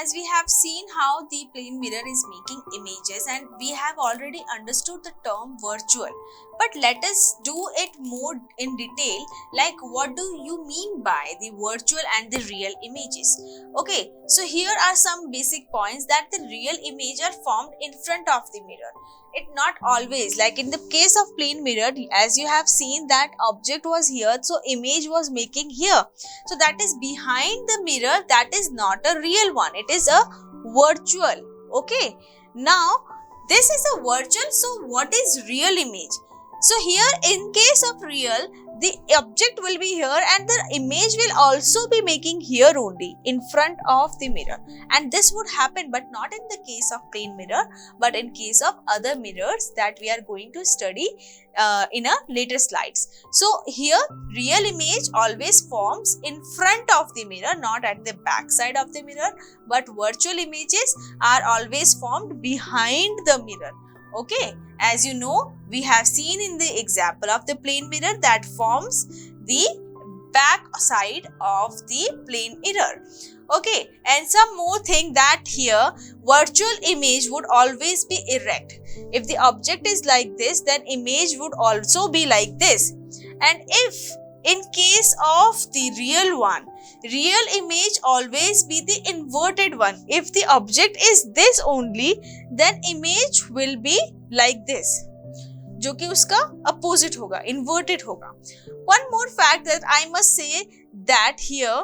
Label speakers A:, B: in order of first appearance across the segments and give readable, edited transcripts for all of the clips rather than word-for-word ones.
A: as we have seen how the plane mirror is making images, and we have already understood the term virtual. But let us do it more in detail, like what do you mean by the virtual and the real images? Okay, so here are some basic points that the real image are formed in front of the mirror. It not always, like in the case of plane mirror, as you have seen that object was here, so image was making here. So that is behind the mirror, that is not a real one, it is a virtual. Okay, now this is a virtual, so what is real image? So here in case of real, the object will be here and the image will also be making here only in front of the mirror, and this would happen but not in the case of plane mirror, but in case of other mirrors that we are going to study in a later slides. So here real image always forms in front of the mirror, not at the back side of the mirror, but virtual images are always formed behind the mirror. Okay, as you know, we have seen in the example of the plane mirror that forms the back side of the plane mirror. Okay, and some more thing that here virtual image would always be erect. If the object is like this, then image would also be like this. And if in case of the real one, real image always be the inverted one. If the object is this only, then image will be like this, जो कि उसका opposite होगा, inverted होगा. One more fact that I must say that here,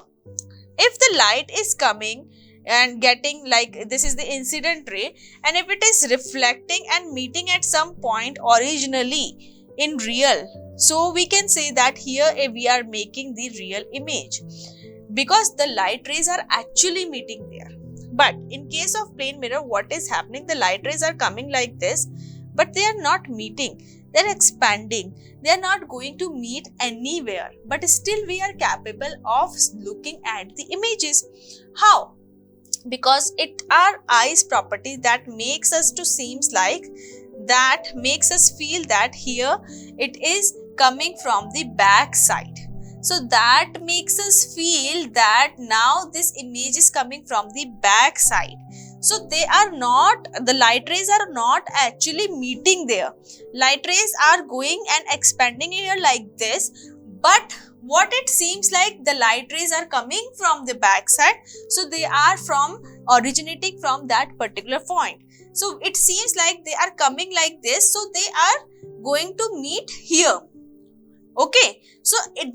A: if the light is coming and getting, like this is the incident ray, and if it is reflecting and meeting at some point originally in real, so we can say that here we are making the real image because the light rays are actually meeting there. But in case of plane mirror, what is happening? The light rays are coming like this, but they are not meeting. They are expanding. They are not going to meet anywhere. But still we are capable of looking at the images. How? Because it our eyes property that makes us to seems like, that makes us feel that here it is coming from the back side. So that makes us feel that now this image is coming from the back side. So they are not, the light rays are not actually meeting there. Light rays are going and expanding here like this, but what it seems like, the light rays are coming from the back side. So they are originating from that particular point. So it seems like they are coming like this, so they are going to meet here. Okay, so if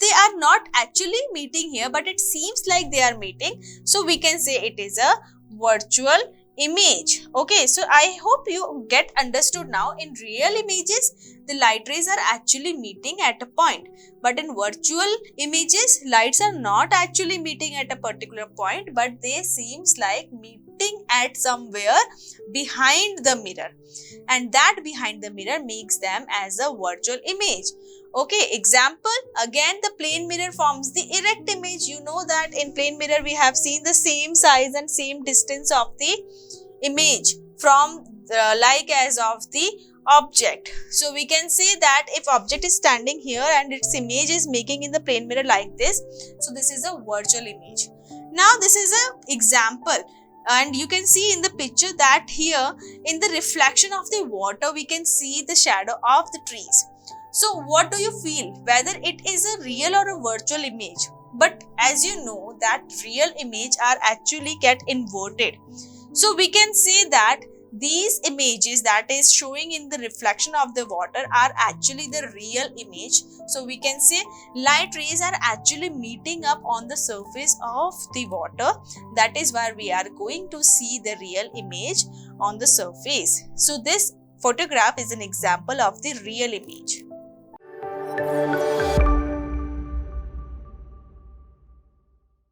A: they are not actually meeting here, but it seems like they are meeting, so we can say it is a virtual image. Okay, so I hope you get understood now. In real images, the light rays are actually meeting at a point, but in virtual images, lights are not actually meeting at a particular point, but they seems like meeting at somewhere behind the mirror, and that behind the mirror makes them as a virtual image. Okay, example, again the plane mirror forms the erect image. You know that in plane mirror we have seen the same size and same distance of the image from like as of the object. So we can say that if object is standing here and its image is making in the plane mirror like this, so this is a virtual image. Now this is an example, and you can see in the picture that here in the reflection of the water we can see the shadow of the trees. So what do you feel, whether it is a real or a virtual image? But as you know that real image are actually get inverted. So we can say that these images that is showing in the reflection of the water are actually the real image. So we can say light rays are actually meeting up on the surface of the water. That is why we are going to see the real image on the surface. So this photograph is an example of the real image.